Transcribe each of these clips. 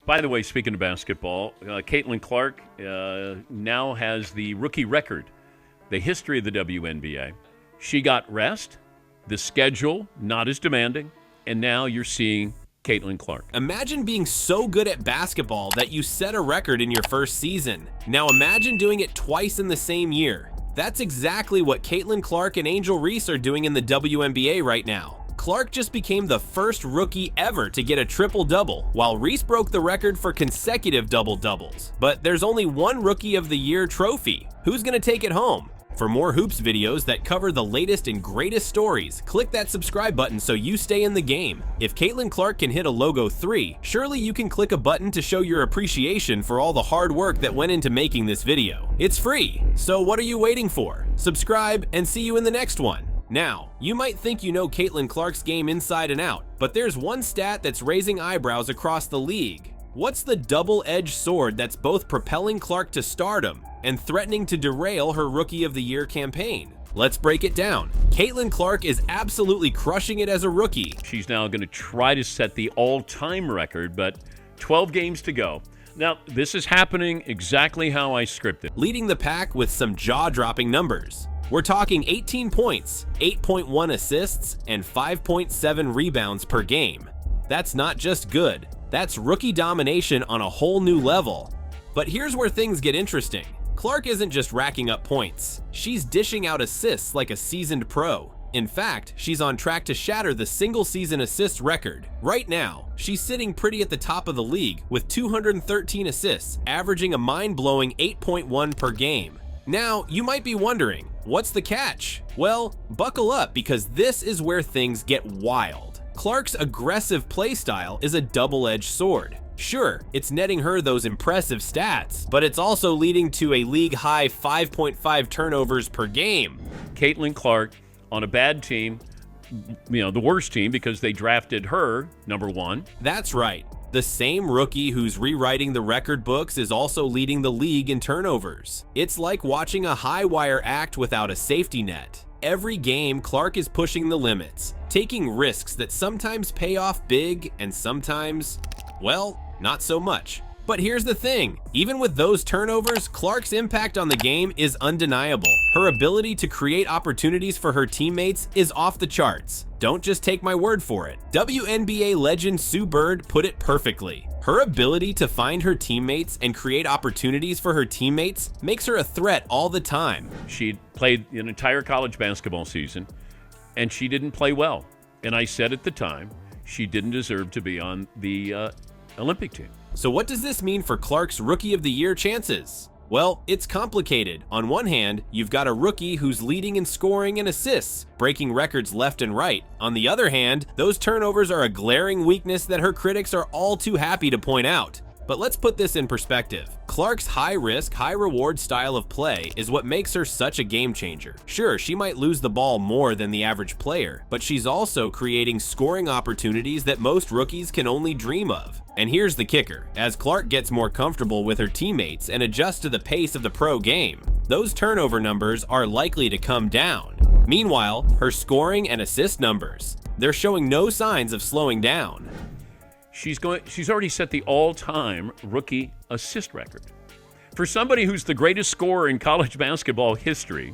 By the way, speaking of basketball, Caitlin Clark now has the rookie record, the history of the WNBA. She got rest, the schedule not as demanding, and now you're seeing Caitlin Clark. Imagine being so good at basketball that you set a record in your first season. Now imagine doing it twice in the same year. That's exactly what Caitlin Clark and Angel Reese are doing in the WNBA right now. Clark just became the first rookie ever to get a triple-double, while Reese broke the record for consecutive double-doubles. But there's only one Rookie of the Year trophy. Who's gonna take it home? For more hoops videos that cover the latest and greatest stories, click that subscribe button so you stay in the game. If Caitlin Clark can hit a logo 3, surely you can click a button to show your appreciation for all the hard work that went into making this video. It's free, so what are you waiting for? Subscribe and see you in the next one. Now, you might think you know Caitlin Clark's game inside and out, but there's one stat that's raising eyebrows across the league. What's the double-edged sword that's both propelling Clark to stardom and threatening to derail her Rookie of the Year campaign? Let's break it down. Caitlin Clark is absolutely crushing it as a rookie. She's now going to try to set the all-time record, but 12 games to go. Now, this is happening exactly how I scripted. Leading the pack with some jaw-dropping numbers. We're talking 18 points, 8.1 assists, and 5.7 rebounds per game. That's not just good. That's rookie domination on a whole new level. But here's where things get interesting. Clark isn't just racking up points. She's dishing out assists like a seasoned pro. In fact, she's on track to shatter the single-season assists record. Right now, she's sitting pretty at the top of the league with 213 assists, averaging a mind-blowing 8.1 per game. Now, you might be wondering, what's the catch? Well, buckle up because this is where things get wild. Clark's aggressive playstyle is a double-edged sword. Sure, it's netting her those impressive stats, but it's also leading to a league-high 5.5 turnovers per game. Caitlin Clark on a bad team, the worst team because they drafted her, number 1. That's right. The same rookie who's rewriting the record books is also leading the league in turnovers. It's like watching a high-wire act without a safety net. Every game, Clark is pushing the limits, taking risks that sometimes pay off big and sometimes, well, not so much. But here's the thing, even with those turnovers, Clark's impact on the game is undeniable. Her ability to create opportunities for her teammates is off the charts. Don't just take my word for it. WNBA legend Sue Bird put it perfectly. Her ability to find her teammates and create opportunities for her teammates makes her a threat all the time. She played an entire college basketball season, and she didn't play well. And I said at the time, she didn't deserve to be on the Olympic team. So what does this mean for Clark's Rookie of the Year chances? Well, it's complicated. On one hand, you've got a rookie who's leading in scoring and assists, breaking records left and right. On the other hand, those turnovers are a glaring weakness that her critics are all too happy to point out. But let's put this in perspective. Clark's high-risk, high-reward style of play is what makes her such a game changer. Sure, she might lose the ball more than the average player, but she's also creating scoring opportunities that most rookies can only dream of. And here's the kicker. As Clark gets more comfortable with her teammates and adjusts to the pace of the pro game, those turnover numbers are likely to come down. Meanwhile, her scoring and assist numbers, they're showing no signs of slowing down. She's already set the all-time rookie assist record. For somebody who's the greatest scorer in college basketball history,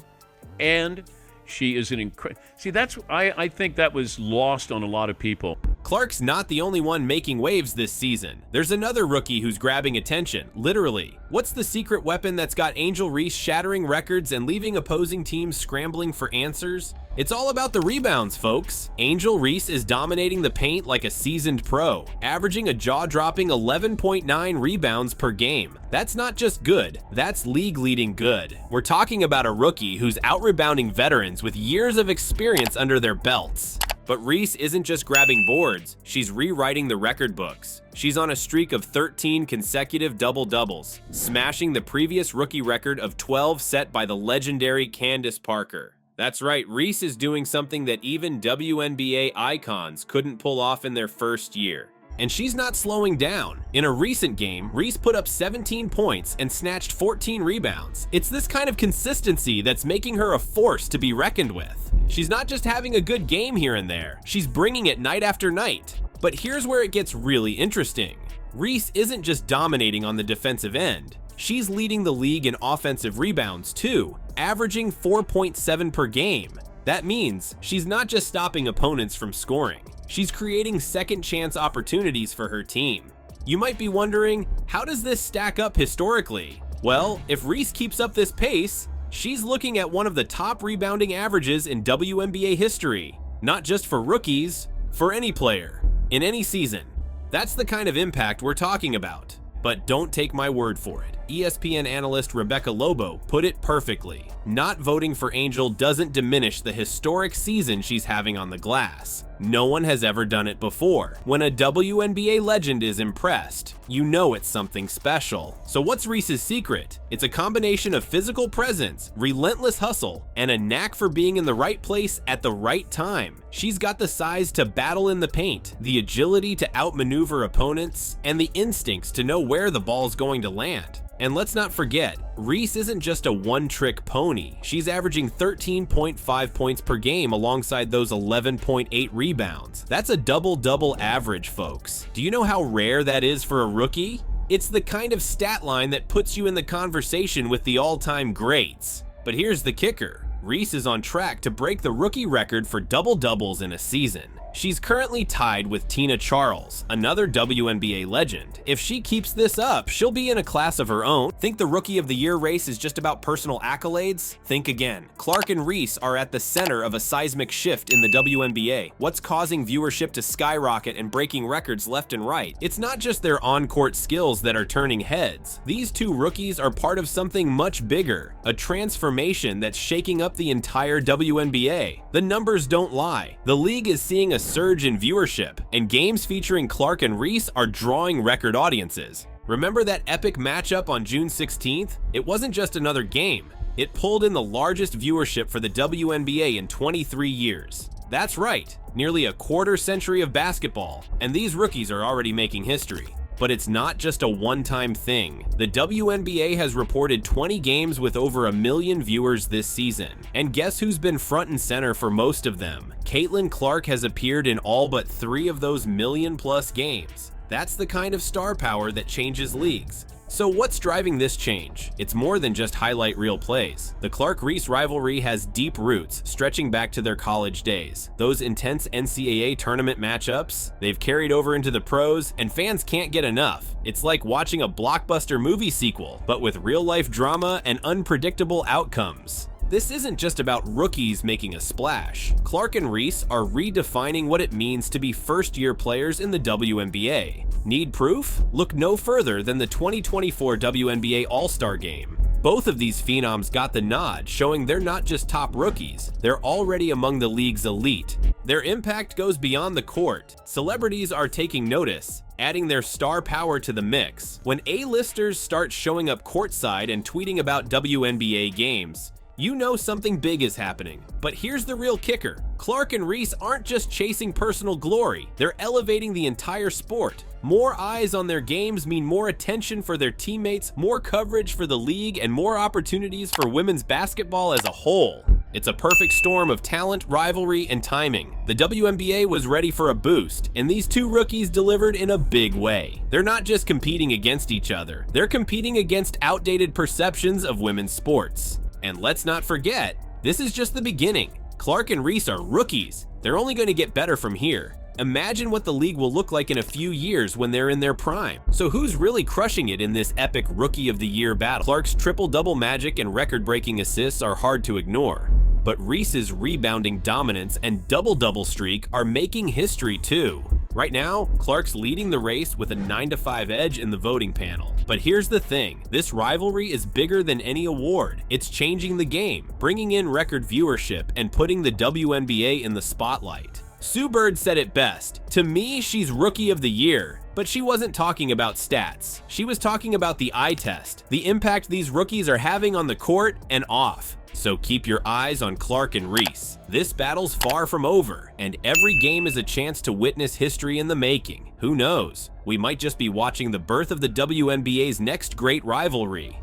and she is an incredible... See, I think that was lost on a lot of people. Clark's not the only one making waves this season. There's another rookie who's grabbing attention, literally. What's the secret weapon that's got Angel Reese shattering records and leaving opposing teams scrambling for answers? It's all about the rebounds, folks. Angel Reese is dominating the paint like a seasoned pro, averaging a jaw-dropping 11.9 rebounds per game. That's not just good, that's league-leading good. We're talking about a rookie who's out-rebounding veterans with years of experience under their belts. But Reese isn't just grabbing boards, she's rewriting the record books. She's on a streak of 13 consecutive double-doubles, smashing the previous rookie record of 12 set by the legendary Candace Parker. That's right, Reese is doing something that even WNBA icons couldn't pull off in their first year. And she's not slowing down. In a recent game, Reese put up 17 points and snatched 14 rebounds. It's this kind of consistency that's making her a force to be reckoned with. She's not just having a good game here and there, she's bringing it night after night. But here's where it gets really interesting. Reese isn't just dominating on the defensive end. She's leading the league in offensive rebounds too, averaging 4.7 per game. That means she's not just stopping opponents from scoring, she's creating second chance opportunities for her team. You might be wondering, how does this stack up historically? Well, if Reese keeps up this pace, she's looking at one of the top rebounding averages in WNBA history. Not just for rookies, for any player, in any season. That's the kind of impact we're talking about. But don't take my word for it. ESPN analyst Rebecca Lobo put it perfectly. Not voting for Angel doesn't diminish the historic season she's having on the glass. No one has ever done it before. When a WNBA legend is impressed, you know it's something special. So what's Reese's secret? It's a combination of physical presence, relentless hustle, and a knack for being in the right place at the right time. She's got the size to battle in the paint, the agility to outmaneuver opponents, and the instincts to know where the ball's going to land. And let's not forget, Reese isn't just a one-trick pony. She's averaging 13.5 points per game alongside those 11.8 rebounds. That's a double-double average, folks. Do you know how rare that is for a rookie? It's the kind of stat line that puts you in the conversation with the all-time greats. But here's the kicker. Reese is on track to break the rookie record for double-doubles in a season. She's currently tied with Tina Charles, another WNBA legend. If she keeps this up, she'll be in a class of her own. Think the Rookie of the Year race is just about personal accolades? Think again. Clark and Reese are at the center of a seismic shift in the WNBA. What's causing viewership to skyrocket and breaking records left and right? It's not just their on-court skills that are turning heads. These two rookies are part of something much bigger, a transformation that's shaking up the entire WNBA. The numbers don't lie. The league is seeing a surge in viewership, and games featuring Clark and Reese are drawing record audiences. Remember that epic matchup on June 16th? It wasn't just another game. It pulled in the largest viewership for the WNBA in 23 years. That's right, nearly a quarter century of basketball, and these rookies are already making history. But it's not just a one-time thing. The WNBA has reported 20 games with over 1 million viewers this season. And guess who's been front and center for most of them? Caitlin Clark has appeared in all but 3 of those million-plus games. That's the kind of star power that changes leagues. So what's driving this change? It's more than just highlight reel plays. The Clark-Reese rivalry has deep roots, stretching back to their college days. Those intense NCAA tournament matchups, they've carried over into the pros, and fans can't get enough. It's like watching a blockbuster movie sequel, but with real-life drama and unpredictable outcomes. This isn't just about rookies making a splash. Clark and Reese are redefining what it means to be first-year players in the WNBA. Need proof? Look no further than the 2024 WNBA All-Star Game. Both of these phenoms got the nod, showing they're not just top rookies, they're already among the league's elite. Their impact goes beyond the court. Celebrities are taking notice, adding their star power to the mix. When A-listers start showing up courtside and tweeting about WNBA games, you know something big is happening. But here's the real kicker. Clark and Reese aren't just chasing personal glory, they're elevating the entire sport. More eyes on their games mean more attention for their teammates, more coverage for the league, and more opportunities for women's basketball as a whole. It's a perfect storm of talent, rivalry, and timing. The WNBA was ready for a boost, and these two rookies delivered in a big way. They're not just competing against each other, they're competing against outdated perceptions of women's sports. And let's not forget, this is just the beginning. Clark and Reese are rookies. They're only going to get better from here. Imagine what the league will look like in a few years when they're in their prime. So who's really crushing it in this epic Rookie of the Year battle? Clark's triple-double magic and record-breaking assists are hard to ignore. But Reese's rebounding dominance and double-double streak are making history too. Right now, Clark's leading the race with a 9-5 edge in the voting panel. But here's the thing, this rivalry is bigger than any award. It's changing the game, bringing in record viewership, and putting the WNBA in the spotlight. Sue Bird said it best, "To me, she's Rookie of the Year." But she wasn't talking about stats. She was talking about the eye test, the impact these rookies are having on the court and off. So keep your eyes on Clark and Reese. This battle's far from over, and every game is a chance to witness history in the making. Who knows? We might just be watching the birth of the WNBA's next great rivalry.